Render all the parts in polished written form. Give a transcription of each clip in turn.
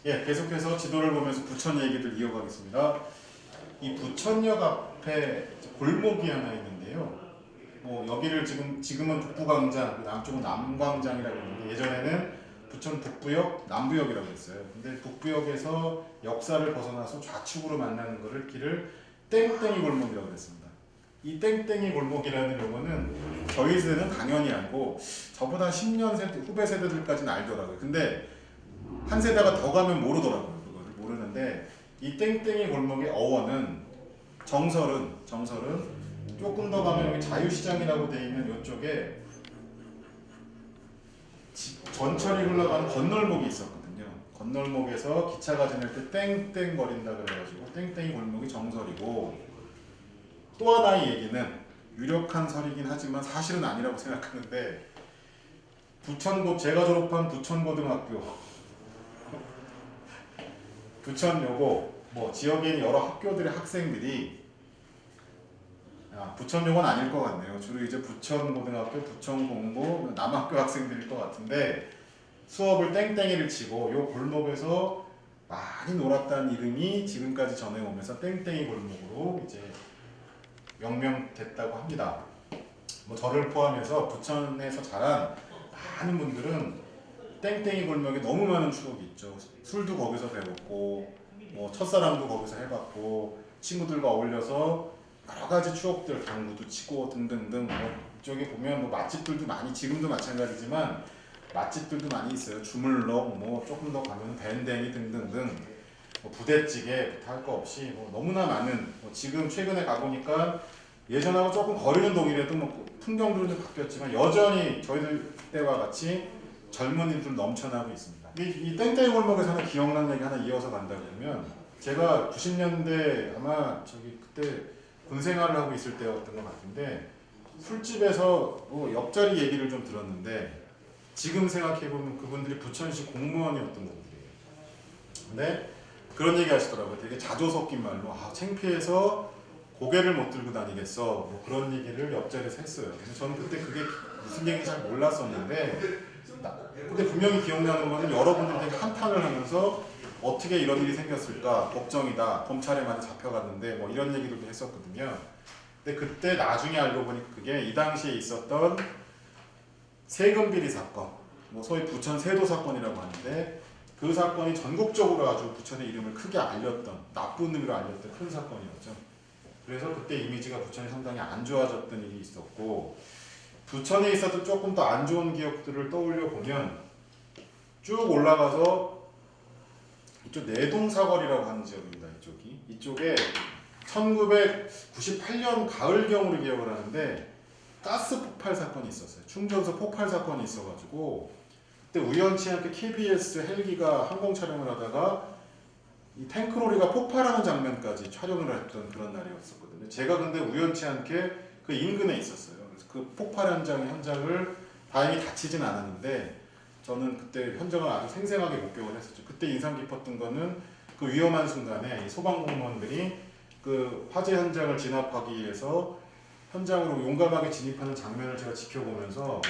예, 계속해서 지도를 보면서 부천 얘기들 이어가겠습니다. 이 부천역 앞에 골목이 하나 있는데요. 뭐 여기를 지금은 북부광장, 남쪽은 남광장이라고 하는데 예전에는 부천 북부역, 남부역이라고 했어요. 근데 북부역에서 역사를 벗어나서 좌측으로 만나는 거를 길을 땡땡이 골목이라고 했습니다. 이 땡땡이 골목이라는 용어는 저희 세대는 당연히 알고 저보다 10년 후배 세대들까지는 알더라고요. 근데 한 세대가 더 가면 모르더라고요. 그거를 모르는데 이 땡땡이 골목의 어원은 정설은 조금 더 가면 여기 자유시장이라고 돼 있는 이쪽에 전철이 흘러가는 건널목이 있었거든요. 건널목에서 기차가 지날 때 땡땡 거린다 그래가지고 땡땡이 골목이 정설이고, 또 하나의 얘기는 유력한 설이긴 하지만 사실은 아니라고 생각하는데, 제가 졸업한 부천고등학교 부천여고 뭐 지역에 있는 여러 학교들의 학생들이 부천여고는 아닐 것 같네요. 주로 이제 부천고등학교, 부천공고, 남학교 학생들일 것 같은데 수업을 땡땡이를 치고 요 골목에서 많이 놀았다는 이름이 지금까지 전해오면서 땡땡이 골목으로 이제 명명됐다고 합니다. 뭐 저를 포함해서 부천에서 자란 많은 분들은 땡땡이 골목에 너무 많은 추억이 있죠. 술도 거기서 배웠고, 뭐 첫사랑도 거기서 해봤고, 친구들과 어울려서 여러 가지 추억들, 당구도 치고 등등등. 뭐 이쪽에 보면 뭐 맛집들도 많이, 지금도 마찬가지지만 맛집들도 많이 있어요. 주물럭, 뭐 조금 더 가면 밴댕이 등등등. 뭐 부대찌개 할 거 없이 뭐 너무나 많은. 뭐 지금 최근에 가보니까 예전하고 조금 거리는 동일해도 뭐 풍경들은 좀 바뀌었지만 여전히 저희들 때와 같이 젊은이들 넘쳐나고 있습니다. 이 땡땡이 골목에서 하나 기억나는 얘기 하나 이어서 간다 그러면, 제가 90년대 아마 그때 군 생활을 하고 있을 때였던 것 같은데 술집에서 뭐 옆자리 얘기를 좀 들었는데, 지금 생각해보면 그분들이 부천시 공무원이었던 분들이에요. 근데 그런 얘기 하시더라고요. 되게 자조 섞인 말로 창피해서 고개를 못 들고 다니겠어, 뭐 그런 얘기를 옆자리에서 했어요. 그래서 저는 그때 그게 무슨 얘기인지 잘 몰랐었는데, 근데 분명히 기억나는 거는 여러분들 되게 한탄을 하면서 어떻게 이런 일이 생겼을까 걱정이다, 검찰에 많이 잡혀갔는데 뭐 이런 얘기들도 했었거든요. 근데 그때 나중에 알고 보니까 그게 이 당시에 있었던 세금 비리 사건, 뭐 소위 부천 세도 사건이라고 하는데, 그 사건이 전국적으로 아주 부천의 이름을 크게 알렸던, 나쁜 의미로 알렸던 큰 사건이었죠. 그래서 그때 이미지가 부천이 상당히 안 좋아졌던 일이 있었고, 부천에 있어도 조금 더 안 좋은 기억들을 떠올려 보면 쭉 올라가서 이쪽 내동사거리라고 하는 지역입니다. 이쪽에 1998년 가을경으로 기억을 하는데 가스 폭발 사건이 있었어요. 충전소 폭발 사건이 있어가지고 그때 우연치 않게 KBS 헬기가 항공 촬영을 하다가 이 탱크로리가 폭발하는 장면까지 촬영을 했던 그런 날이었었거든요. 제가 근데 우연치 않게 그 인근에 있었어요. 그래서 그 폭발 현장을 다행히 다치진 않았는데, 저는 그때 현장을 아주 생생하게 목격을 했었죠. 그때 인상 깊었던 거는 그 위험한 순간에 소방공무원들이 그 화재 현장을 진압하기 위해서 현장으로 용감하게 진입하는 장면을 제가 지켜보면서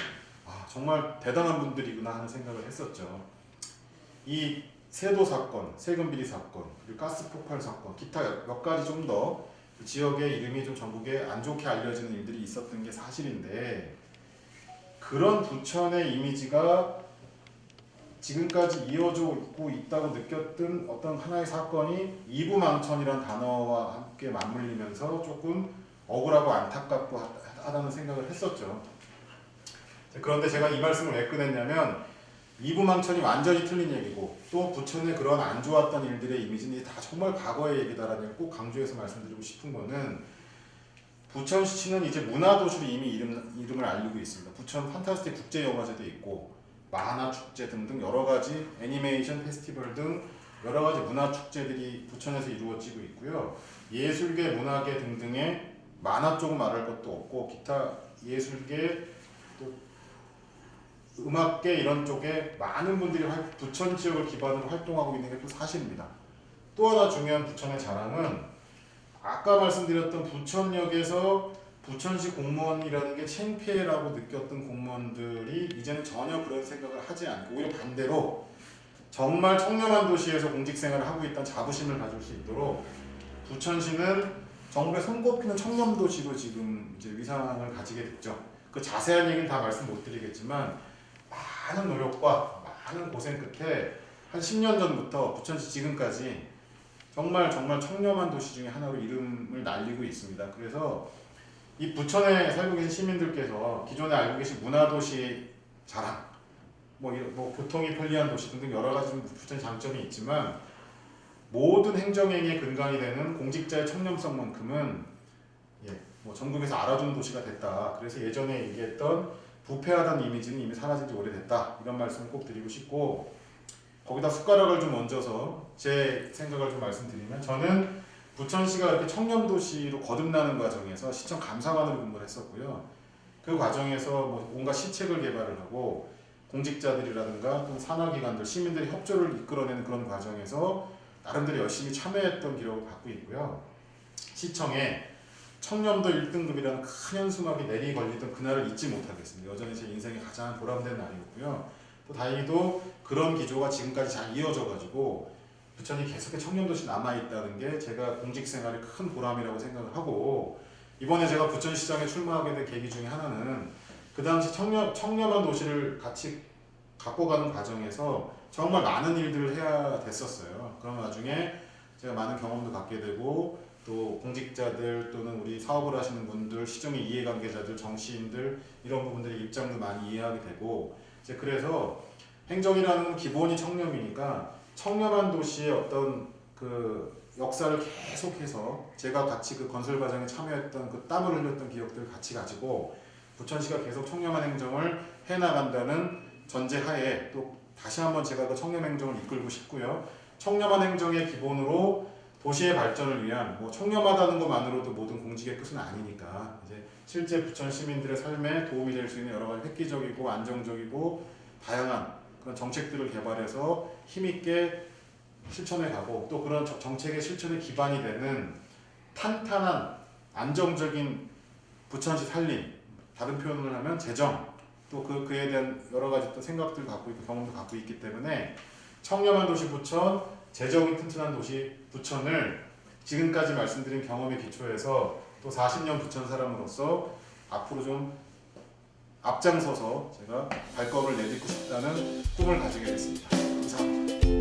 정말 대단한 분들이구나 하는 생각을 했었죠. 이 세도 사건, 세금 비리 사건, 그리고 가스 폭발 사건, 기타 몇 가지 좀 더 지역의 이름이 좀 전국에 안 좋게 알려지는 일들이 있었던 게 사실인데, 그런 부천의 이미지가 지금까지 이어지고 있다고 느꼈던 어떤 하나의 사건이 이부망천이라는 단어와 함께 맞물리면서 조금 억울하고 안타깝고 하다는 생각을 했었죠. 그런데 제가 이 말씀을 왜 꺼냈냐면, 이부망천이 완전히 틀린 얘기고 또 부천의 그런 안 좋았던 일들의 이미지는 다 정말 과거의 얘기다라는 걸 꼭 강조해서 말씀드리고 싶은 거는, 부천시는 이제 문화도시로 이미 이름을 알리고 있습니다. 부천 판타스틱 국제영화제도 있고 만화축제 등등 여러 가지 애니메이션 페스티벌 등 여러 가지 문화축제들이 부천에서 이루어지고 있고요. 예술계, 문화계 등등의 만화 쪽은 말할 것도 없고 기타 예술계, 또 음악계 이런 쪽에 많은 분들이 부천 지역을 기반으로 활동하고 있는 게 또 사실입니다. 또 하나 중요한 부천의 자랑은 아까 말씀드렸던 부천역에서 부천시 공무원이라는 게 창피해라고 느꼈던 공무원들이 이제는 전혀 그런 생각을 하지 않고 오히려 반대로 정말 청렴한 도시에서 공직생활을 하고 있다는 자부심을 가질 수 있도록 부천시는 정부의 손꼽히는 청렴도시로 지금 이제 위상을 가지게 됐죠. 그 자세한 얘기는 다 말씀 못 드리겠지만 많은 노력과 많은 고생 끝에 한 10년 전부터 부천시 지금까지 정말 청렴한 도시 중에 하나로 이름을 날리고 있습니다. 그래서 이 부천에 살고 계신 시민들께서 기존에 알고 계신 문화도시 자랑, 뭐 교통이 편리한 도시 등등 여러 가지 부천 장점이 있지만 모든 행정행위의 근간이 되는 공직자의 청렴성만큼은 뭐 전국에서 알아주는 도시가 됐다. 그래서 예전에 얘기했던 부패하다는 이미지는 이미 사라진 지 오래됐다. 이런 말씀을 꼭 드리고 싶고 거기다 숟가락을 좀 얹어서 제 생각을 좀 말씀드리면 저는 부천시가 이렇게 청렴도시로 거듭나는 과정에서 시청 감사관으로 근무를 했었고요. 그 과정에서 뭐 온갖 시책을 개발을 하고 공직자들이라든가 또 산하기관들, 시민들이 협조를 이끌어내는 그런 과정에서 나름대로 열심히 참여했던 기록을 갖고 있고요. 시청에 청렴도 1등급이라는 큰 현수막이 내리 걸리던 그날을 잊지 못하겠습니다. 여전히 제 인생의 가장 보람된 날이었고요. 또 다행히도 그런 기조가 지금까지 잘 이어져가지고 부천이 계속해 청렴도시 남아있다는 게 제가 공직생활의 큰 보람이라고 생각을 하고 이번에 제가 부천시장에 출마하게 된 계기 중에 하나는 그 당시 청렴한 도시를 같이 갖고 가는 과정에서 정말 많은 일들을 해야 됐었어요. 그런 와중에 제가 많은 경험도 갖게 되고 또 공직자들 또는 우리 사업을 하시는 분들, 시정의 이해관계자들, 정치인들 이런 부분들의 입장도 많이 이해하게 되고 이제 그래서 행정이라는 기본이 청렴이니까 청렴한 도시의 어떤 그 역사를 계속해서 제가 같이 그 건설 과정에 참여했던 그 땀을 흘렸던 기억들을 같이 가지고 부천시가 계속 청렴한 행정을 해나간다는 전제하에 또 다시 한번 제가 그 청렴 행정을 이끌고 싶고요. 청렴한 행정의 기본으로 도시의 발전을 위한 뭐 청렴하다는 것만으로도 모든 공직의 끝은 아니니까 이제 실제 부천 시민들의 삶에 도움이 될 수 있는 여러 가지 획기적이고 안정적이고 다양한 그런 정책들을 개발해서 힘있게 실천해 가고 또 그런 정책의 실천의 기반이 되는 탄탄한 안정적인 부천시 살림, 다른 표현을 하면 재정, 또 그에 대한 여러 가지 또 생각들 갖고 있고 경험도 갖고 있기 때문에 청렴한 도시 부천, 재정이 튼튼한 도시 부천을 지금까지 말씀드린 경험에 기초해서 또 40년 부천 사람으로서 앞으로 좀 앞장서서 제가 발걸음을 내딛고 싶다는 꿈을 가지게 됐습니다. 감사합니다.